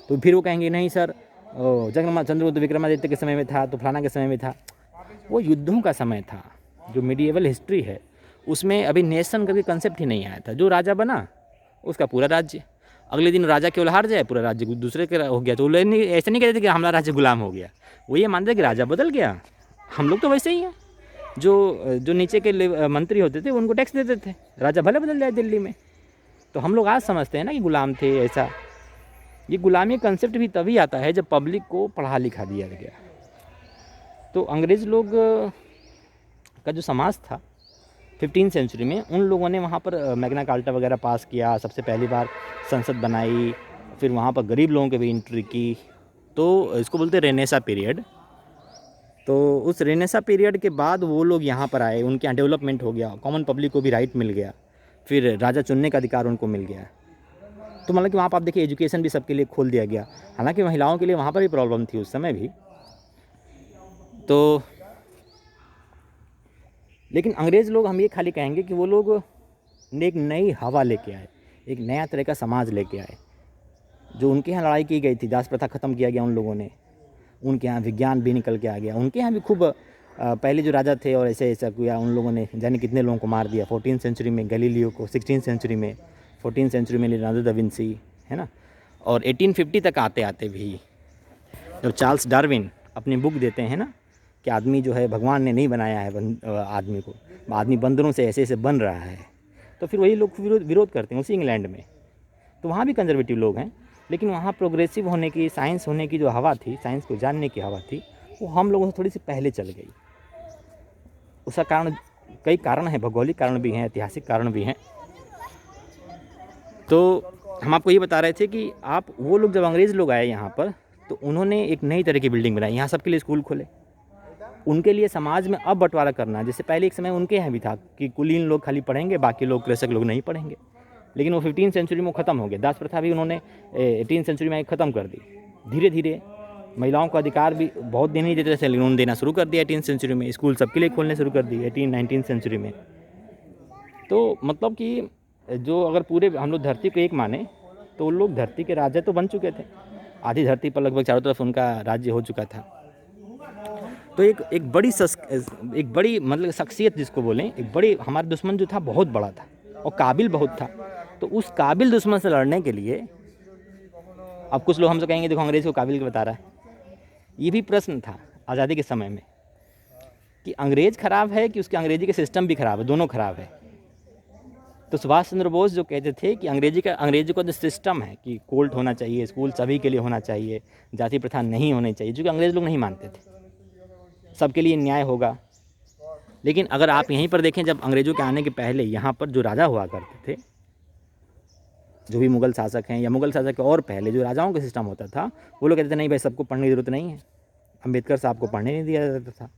तो फिर वो कहेंगे नहीं सर चंद्रगुप्त विक्रमादित्य के समय में था, तो फलाना के समय में था। वो युद्धों का समय था। जो मिडिएवल हिस्ट्री है उसमें अभी नेशन करके कंसेप्ट ही नहीं आया था। जो राजा बना उसका पूरा राज्य, अगले दिन राजा केवल हार जाए पूरा राज्य दूसरे के हो गया, तो वो ऐसे नहीं कहते थे कि हमारा राज्य गुलाम हो गया। वो ये मानते कि राजा बदल गया, हम लोग तो वैसे ही हैं। जो नीचे के मंत्री होते थे उनको टैक्स देते थे, राजा भले बदल जाए दिल्ली में। तो हम लोग आज समझते हैं ना कि गुलाम थे ऐसा। ये गुलामी कंसेप्ट भी तभी आता है जब पब्लिक को पढ़ा लिखा दिया गया। तो अंग्रेज़ लोग का जो समाज था 15वीं सेंचुरी में, उन लोगों ने वहाँ पर मैग्ना कार्टा वगैरह पास किया, सबसे पहली बार संसद बनाई, फिर वहाँ पर गरीब लोगों की भी एंट्री की। तो इसको बोलते हैं रेनेसा पीरियड। तो उस रेनेसा पीरियड के बाद वो लोग यहाँ पर आए, उनके यहाँ डेवलपमेंट हो गया, कॉमन पब्लिक को भी राइट मिल गया, फिर राजा चुनने का अधिकार उनको मिल गया। तो मतलब कि वहाँ पर आप देखिए एजुकेशन भी सबके लिए खोल दिया गया। हालांकि महिलाओं के लिए वहाँ पर भी प्रॉब्लम थी उस समय भी। तो लेकिन अंग्रेज़ लोग, हम ये खाली कहेंगे कि वो लोग एक नई हवा लेके आए, एक नया तरह का समाज लेके आए। जो उनके यहाँ लड़ाई की गई थी, दास प्रथा ख़त्म किया गया उन लोगों ने, उनके यहाँ विज्ञान भी निकल के आ गया। उनके यहाँ भी खूब पहले जो राजा थे और ऐसे ऐसा किया, उन लोगों ने जाने कितने लोगों को मार दिया। 14वीं सेंचुरी में गैलीलियो को, 16वीं सेंचुरी में, 14वीं सेंचुरी में लियोनार्डो दा विंसी, है ना। और 1850 तक आते आते भी जब चार्ल्स डार्विन अपनी बुक देते हैं ना कि आदमी जो है भगवान ने नहीं बनाया है आदमी को, आदमी बंदरों से ऐसे ऐसे बन रहा है, तो फिर वही लोग विरोध करते हैं उसी इंग्लैंड में। तो वहाँ भी कंजर्वेटिव लोग हैं, लेकिन वहाँ प्रोग्रेसिव होने की, साइंस होने की जो हवा थी, साइंस को जानने की हवा थी, वो हम लोगों से थोड़ी सी पहले चल गई। उसका कारण, कई कारण हैं, भौगोलिक कारण भी हैं, ऐतिहासिक कारण भी हैं। तो हम आपको ये बता रहे थे कि आप वो लोग, जब अंग्रेज़ लोग आए यहाँ पर, तो उन्होंने एक नई तरह की बिल्डिंग बनाई, यहाँ सबके लिए स्कूल खोले। उनके लिए समाज में अब बंटवारा करना, जैसे पहले एक समय उनके यहाँ भी था कि कुलीन लोग खाली पढ़ेंगे, बाकी लोग कृषक लोग नहीं पढ़ेंगे। लेकिन वो 15वीं सेंचुरी में ख़त्म हो गया। दास प्रथा भी उन्होंने 18वीं सेंचुरी में ख़त्म कर दी। धीरे धीरे महिलाओं को अधिकार भी बहुत देने ही देते थे, लेकिन उन्होंने देना शुरू कर दिया 18वीं सेंचुरी में। स्कूल सबके लिए खोलने शुरू कर दिए 19वीं सेंचुरी में। तो मतलब कि जो अगर पूरे हम लोग धरती को एक माने, तो उन लोग धरती के राजा तो बन चुके थे। आधी धरती पर लगभग चारों तरफ उनका राज्य हो चुका था। तो एक बड़ी मतलब शख्सियत जिसको बोलें, एक बड़ी, हमारा दुश्मन जो था बहुत बड़ा था और काबिल बहुत था। तो उस काबिल दुश्मन से लड़ने के लिए, अब कुछ लोग हमसे कहेंगे देखो अंग्रेज़ को काबिल बता रहा है। ये भी प्रश्न था आज़ादी के समय में कि अंग्रेज़ ख़राब है कि उसके अंग्रेजी के सिस्टम भी ख़राब है, दोनों ख़राब है। तो सुभाष चंद्र बोस जो कहते थे कि अंग्रेजी का जो सिस्टम है कि कोर्ट होना चाहिए, स्कूल सभी के लिए होना चाहिए, जाति प्रथा नहीं होनी चाहिए, जो कि अंग्रेज़ लोग नहीं मानते थे, सबके लिए न्याय होगा। लेकिन अगर आप यहीं पर देखें, जब अंग्रेज़ों के आने के पहले यहाँ पर जो राजा हुआ करते थे, जो भी मुग़ल शासक हैं या मुग़ल शासक के और पहले जो राजाओं का सिस्टम होता था, वो लोग कहते थे नहीं भाई सबको पढ़ने की ज़रूरत नहीं है। अम्बेडकर साहब को पढ़ने नहीं दिया जाता था,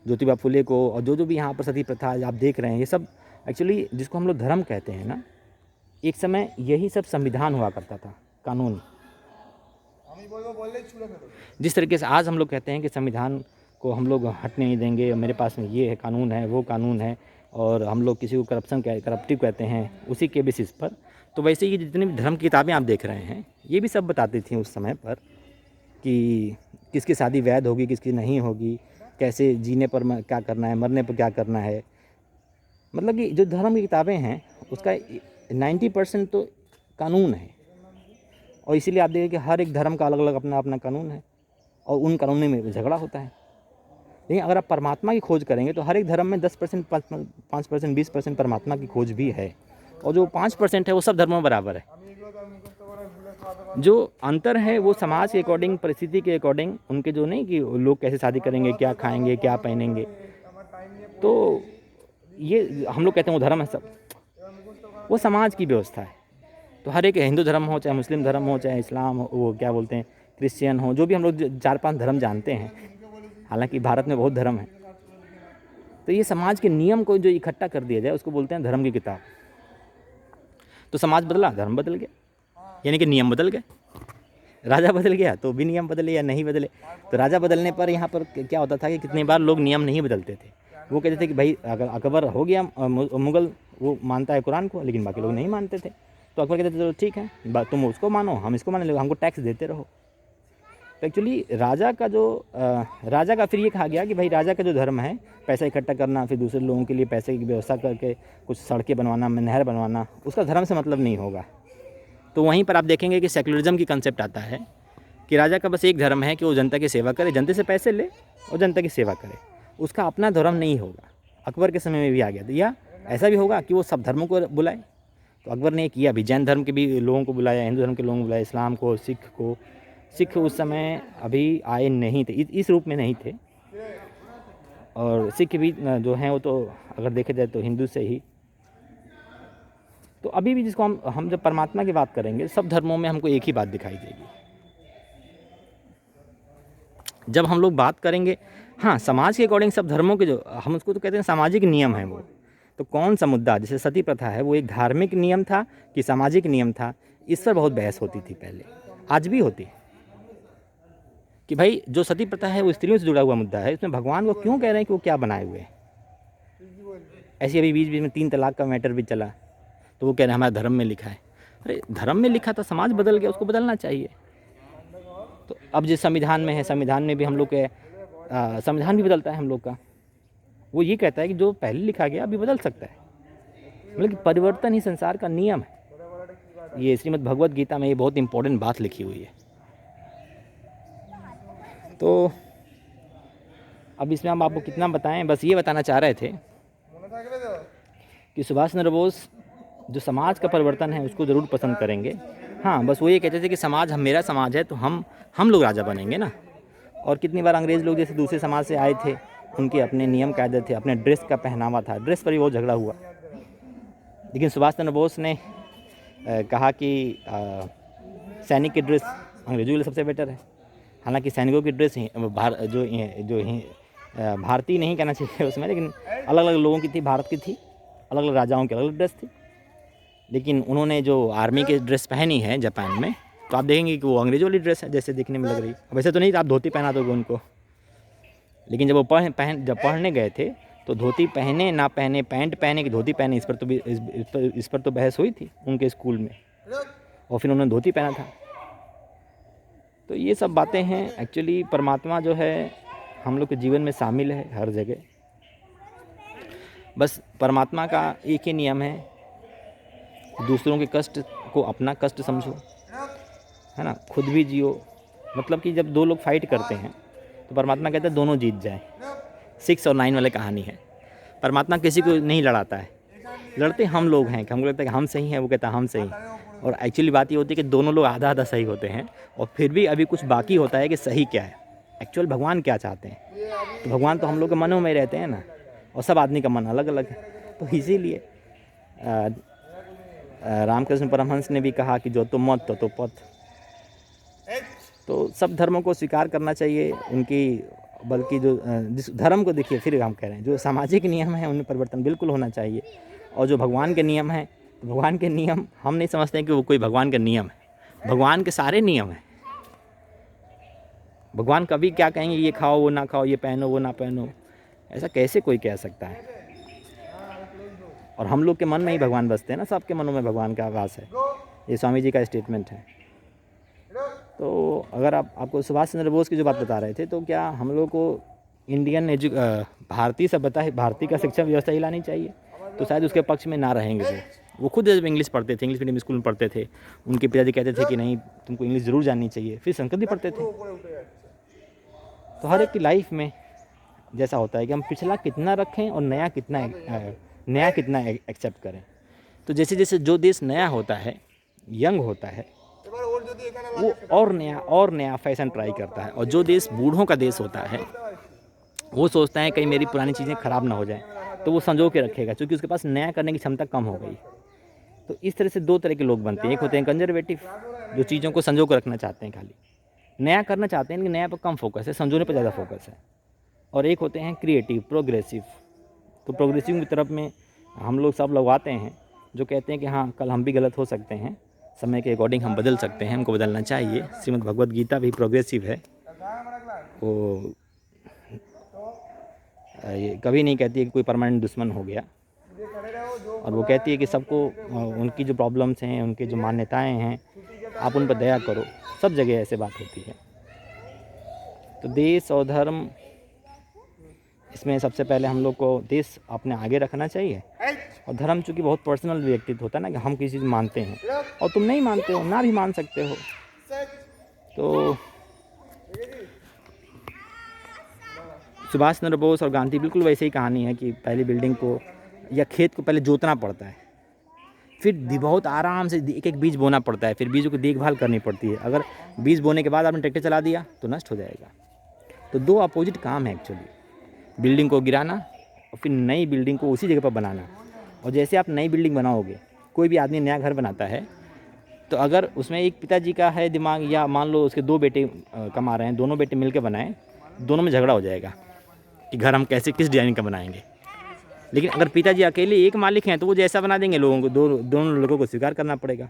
ज्योतिबा फुले को, और जो भी यहाँ पर सती प्रथा आप देख रहे हैं, ये सब एक्चुअली जिसको हम लोग धर्म कहते हैं ना, एक समय यही सब संविधान हुआ करता था, कानून। जिस तरीके से आज हम लोग कहते हैं कि संविधान को हम लोग हटने नहीं देंगे, मेरे पास में ये है कानून है, वो कानून है, और हम लोग किसी को करप्टिव कहते हैं उसी के बेसिस पर। तो वैसे ही जितनी भी धर्म की किताबें आप देख रहे हैं, ये भी सब बताती थी उस समय पर कि किसकी शादी वैध होगी, किसकी नहीं होगी, कैसे जीने पर क्या करना है, मरने पर क्या करना है। मतलब कि जो धर्म की किताबें हैं उसका 90% तो कानून है। और इसीलिए आप देखिए कि हर एक धर्म का अलग अलग अपना अपना कानून है, और उन कानूनों में झगड़ा होता है। लेकिन अगर आप परमात्मा की खोज करेंगे तो हर एक धर्म में 10%, 5%, 20% परमात्मा की खोज भी है, और जो 5% है वो सब धर्मों में बराबर है। जो अंतर है वो समाज के अकॉर्डिंग, परिस्थिति के अकॉर्डिंग, उनके जो नहीं कि लोग कैसे शादी करेंगे, क्या खाएंगे, क्या पहनेंगे, तो ये हम लोग कहते हैं वो धर्म है सब, वो समाज की व्यवस्था है। तो हर एक हिंदू धर्म हो, चाहे मुस्लिम धर्म हो, चाहे इस्लाम हो, वो क्या बोलते हैं क्रिश्चियन हो, जो भी हम लोग 4-5 धर्म जानते हैं, हालांकि भारत में बहुत धर्म है, तो ये समाज के नियम को जो इकट्ठा कर दिया जाए उसको बोलते हैं धर्म की किताब। तो समाज बदला, धर्म बदल गया, यानी कि नियम बदल गए। राजा बदल गया तो भी नियम बदले या नहीं बदले। तो राजा बदलने पर यहाँ पर क्या होता था कि कितनी बार लोग नियम नहीं बदलते थे। वो कहते थे कि भाई अगर अकबर हो गया मुग़ल, वो मानता है कुरान को, लेकिन बाकी लोग नहीं मानते थे। तो अकबर कहते थे चलो ठीक है, तुम उसको मानो, हम इसको मान लेंगे, हमको टैक्स देते रहो। तो एक्चुअली राजा का फिर ये कहा गया कि भाई राजा का जो धर्म है पैसा इकट्ठा करना, फिर दूसरे लोगों के लिए पैसे की व्यवस्था करके कुछ सड़कें बनवाना, नहर बनवाना, उसका धर्म से मतलब नहीं होगा। तो वहीं पर आप देखेंगे कि सेकुलरिज्म की कंसेप्ट आता है कि राजा का बस एक धर्म है कि वो जनता की सेवा करे, जनता से पैसे ले और जनता की सेवा करे, उसका अपना धर्म नहीं होगा। अकबर के समय में भी आ गया था, या ऐसा भी होगा कि वो सब धर्मों को बुलाए। तो अकबर ने किया भी, जैन धर्म के भी लोगों को बुलाया, हिंदू धर्म के लोगों को बुलाया, इस्लाम को, सिख को। सिख उस समय अभी आए नहीं थे, इस रूप में नहीं थे, और सिख भी जो हैं वो तो अगर देखा जाए तो हिंदू से ही। तो अभी भी जिसको हम जब परमात्मा की बात करेंगे, सब धर्मों में हमको एक ही बात दिखाई देगी। जब हम लोग बात करेंगे, हाँ, समाज के अकॉर्डिंग सब धर्मों के जो हम उसको तो कहते हैं सामाजिक नियम है वो। तो कौन सा मुद्दा, जैसे सती प्रथा है, वो एक धार्मिक नियम था कि सामाजिक नियम था, इस पर बहुत बहस होती थी पहले, आज भी होती है कि भाई जो सती प्रथा है वो स्त्रियों से जुड़ा हुआ मुद्दा है, इसमें भगवान को क्यों कह रहे हैं कि वो क्या बनाए हुए हैं। ऐसे अभी बीच बीच में 3 तलाक का मैटर भी चला, तो वो कह रहे हैं हमारे धर्म में लिखा है। अरे धर्म में लिखा था, समाज बदल गया, उसको बदलना चाहिए। तो अब जिस संविधान में है, संविधान में भी हम लोग के संविधान भी बदलता है हम लोग का, वो ये कहता है कि जो पहले लिखा गया अभी बदल सकता है, मतलब कि परिवर्तन ही संसार का नियम है। ये श्रीमद् भगवत गीता में ये बहुत इंपॉर्टेंट बात लिखी हुई है। तो अब इसमें हम आपको कितना बताएं, बस ये बताना चाह रहे थे कि सुभाष चंद्र बोस जो समाज का परिवर्तन है उसको ज़रूर पसंद करेंगे। हाँ, बस वो ये कहते थे कि समाज मेरा समाज है तो हम लोग राजा बनेंगे ना। और कितनी बार अंग्रेज़ लोग जैसे दूसरे समाज से आए थे, उनके अपने नियम कायदे थे, अपने ड्रेस का पहनावा था, ड्रेस पर भी बहुत झगड़ा हुआ। लेकिन सुभाष चंद्र बोस ने कहा कि सैनिक की ड्रेस अंग्रेजों के लिए सबसे बेटर है। हालांकि सैनिकों की ड्रेस भारतीय नहीं कहना चाहिए उसमें, लेकिन अलग अलग लोगों की थी, भारत की थी, अलग अलग राजाओं की अलग अलग ड्रेस थी। लेकिन उन्होंने जो आर्मी की ड्रेस पहनी है जापान में, तो आप देखेंगे कि वो अंग्रेजों वाली ड्रेस है जैसे दिखने में लग रही। वैसे तो नहीं, आप धोती पहना दोगे उनको, लेकिन जब वो जब पढ़ने गए थे तो धोती पहने ना पहने, पैंट पहने कि धोती पहने, इस पर तो बहस हुई थी उनके स्कूल में, और फिर उन्होंने धोती पहना था। तो ये सब बातें हैं। एक्चुअली परमात्मा जो है हम लोग के जीवन में शामिल है हर जगह। बस परमात्मा का एक ही नियम है, दूसरों के कष्ट को अपना कष्ट समझो, है ना, खुद भी जियो। मतलब कि जब दो लोग फाइट करते हैं तो परमात्मा कहता है दोनों जीत जाएं। 6 और 9 वाली कहानी है। परमात्मा किसी को नहीं लड़ाता है, लड़ते हम लोग हैं कि हमको लगता है कि हम सही हैं, वो कहता है हम सही। और एक्चुअली बात ये होती है कि दोनों लोग आधा आधा सही होते हैं, और फिर भी अभी कुछ बाकी होता है कि सही क्या है, एक्चुअल भगवान क्या चाहते हैं। तो भगवान तो हम लोग के मनों में रहते हैं ना, और सब आदमी का मन अलग अलग है। तो इसीलिए रामकृष्ण परमहंस ने भी कहा कि जो तो मत तो पथ। तो सब धर्मों को स्वीकार करना चाहिए उनकी, बल्कि जो जिस धर्म को देखिए, फिर हम कह रहे हैं जो सामाजिक नियम है उनमें परिवर्तन बिल्कुल होना चाहिए। और जो भगवान के नियम हैं, तो भगवान के नियम हम नहीं समझते हैं कि वो कोई भगवान का नियम है, भगवान के सारे नियम हैं। भगवान कभी क्या कहेंगे ये खाओ वो ना खाओ, ये पहनो वो ना पहनो, ऐसा कैसे कोई कह सकता है। और हम लोग के मन में ही भगवान बसते हैं ना, सबके मनों में भगवान का वास है, ये स्वामी जी का स्टेटमेंट है। तो अगर आपको सुभाष चंद्र बोस की जो बात बता रहे थे, तो क्या हम लोग को इंडियन भारतीय सभ्यता, भारतीय का शिक्षा व्यवस्था ही लानी चाहिए, तो शायद उसके पक्ष में ना रहेंगे। वो खुद जब इंग्लिश पढ़ते थे, इंग्लिश मीडियम स्कूल में पढ़ते थे, उनके पिताजी कहते थे कि नहीं तुमको इंग्लिश ज़रूर जाननी चाहिए, फिर संस्कृत भी पढ़ते थे। तो हर एक की लाइफ में जैसा होता है कि हम पिछला कितना रखें और नया कितना एक्सेप्ट करें। तो जैसे जैसे जो देश नया होता है, यंग होता है, वो और नया फैशन ट्राई करता है। और जो देश बूढ़ों का देश होता है, वो सोचता है कहीं मेरी पुरानी चीज़ें ख़राब ना हो जाएं, तो वो संजो के रखेगा, क्योंकि उसके पास नया करने की क्षमता कम हो गई। तो इस तरह से दो तरह के लोग बनते हैं। एक होते हैं कंजर्वेटिव, जो चीज़ों को संजो कर रखना चाहते हैं, खाली नया करना चाहते हैं, लेकिन नया पर कम फोकस है, संजोने पर ज़्यादा फोकस है। और एक होते हैं क्रिएटिव, प्रोग्रेसिव। तो प्रोग्रेसिव की तरफ में हम लोग सब लोग आते हैं, जो कहते हैं कि हाँ कल हम भी गलत हो सकते हैं, समय के अकॉर्डिंग हम बदल सकते हैं, हमको बदलना चाहिए। श्रीमद् भगवत गीता भी प्रोग्रेसिव है, वो ये कभी नहीं कहती है कि कोई परमानेंट दुश्मन हो गया। और वो कहती है कि सबको उनकी जो प्रॉब्लम्स हैं, उनकी जो मान्यताएं हैं, आप उन पर दया करो। सब जगह ऐसे बात होती है। तो देश और धर्म, इसमें सबसे पहले हम लोग को देश अपने आगे रखना चाहिए, और धर्म चूँकि बहुत पर्सनल व्यक्तित्व होता है ना, कि हम किसी चीज़ मानते हैं और तुम नहीं मानते हो, ना भी मान सकते हो। तो सुभाष चंद्र बोस और गांधी बिल्कुल वैसे ही कहानी है कि पहली बिल्डिंग को या खेत को पहले जोतना पड़ता है, फिर बहुत आराम से एक एक बीज बोना पड़ता है, फिर बीजों की देखभाल करनी पड़ती है। अगर बीज बोने के बाद आपने ट्रैक्टर चला दिया तो नष्ट हो जाएगा। तो दो अपोजिट काम है एक्चुअली, बिल्डिंग को गिराना और फिर नई बिल्डिंग को उसी जगह पर बनाना। और जैसे आप नई बिल्डिंग बनाओगे, कोई भी आदमी नया घर बनाता है, तो अगर उसमें एक पिताजी का है दिमाग, या मान लो उसके दो बेटे कमा रहे हैं, दोनों बेटे मिलकर बनाएं, दोनों में झगड़ा हो जाएगा कि घर हम कैसे किस डिज़ाइन का बनाएंगे। लेकिन अगर पिताजी अकेले एक मालिक हैं तो वो जैसा बना देंगे, लोगों को दोनों लोगों को स्वीकार करना पड़ेगा।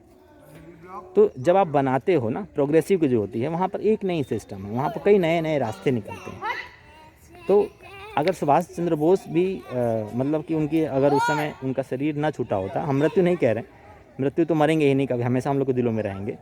तो जब आप बनाते हो ना, प्रोग्रेसिव की जो होती है, वहाँ पर एक नई सिस्टम है, वहाँ पर कई नए नए रास्ते निकलते हैं। तो अगर सुभाष चंद्र बोस भी मतलब कि उनकी अगर उस समय उनका शरीर ना छूटा होता, हम मृत्यु नहीं कह रहे, मृत्यु तो मरेंगे ही नहीं, कभी हमेशा हम लोग के दिलों में रहेंगे।